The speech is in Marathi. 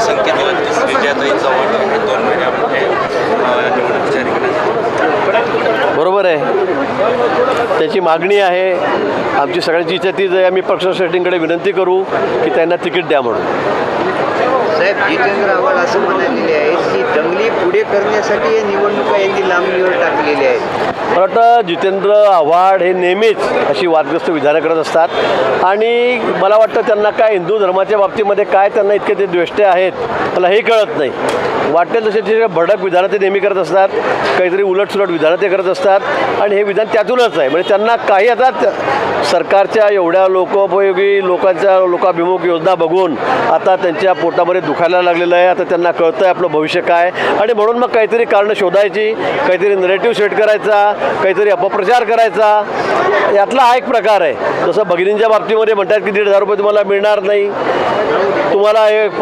संकेत दिला की श्रीजाताई चव्हाण हे 2 महिन्यामध्ये निवडणूक जाहीर करण्यात. बरोबर आहे, त्याची मागणी आहे. आमची सगळ्यांची इच्छा तीच आहे. आम्ही पक्षश्रेष्ठींकडे विनंती करू की त्यांना तिकीट द्या म्हणून. साहेब, जितेंद्र आव्हाड असं म्हणालेले आहेत की दंगली पुढे करण्यासाठी हे निवडणुका यांनी लांबणीवर टाकलेल्या आहेत. मला वाटतं जितेंद्र आव्हाड हे नेहमीच अशी वादग्रस्त विधानं करत असतात आणि मला वाटतं त्यांना काय हिंदू धर्माच्या बाबतीमध्ये काय त्यांना इतके ते द्वेष्टे आहेत मला हे कळत नाही. वाटेल तसे जे भडक विधानं ते नेहमी करत असतात, काहीतरी उलटसुलट विधानं ते करत असतात आणि हे विधान त्यातूनच आहे. म्हणजे त्यांना काही आता सरकारच्या एवढ्या लोकोपयोगी लोकाभिमुख योजना बघून आता त्यांच्या पोटामध्ये दुखायला लागलेलं आहे. आता त्यांना कळतं आहे आपलं भविष्य काय आणि म्हणून मग काहीतरी कारणं शोधायची, काहीतरी नरेटिव्ह सेट करायचा, काहीतरी अपप्रचार करायचा. यातला हा एक प्रकार आहे. जसं भगिनींच्या बाबतीमध्ये म्हणतात की 1,500 रुपये तुम्हाला मिळणार नाही, तुम्हाला हे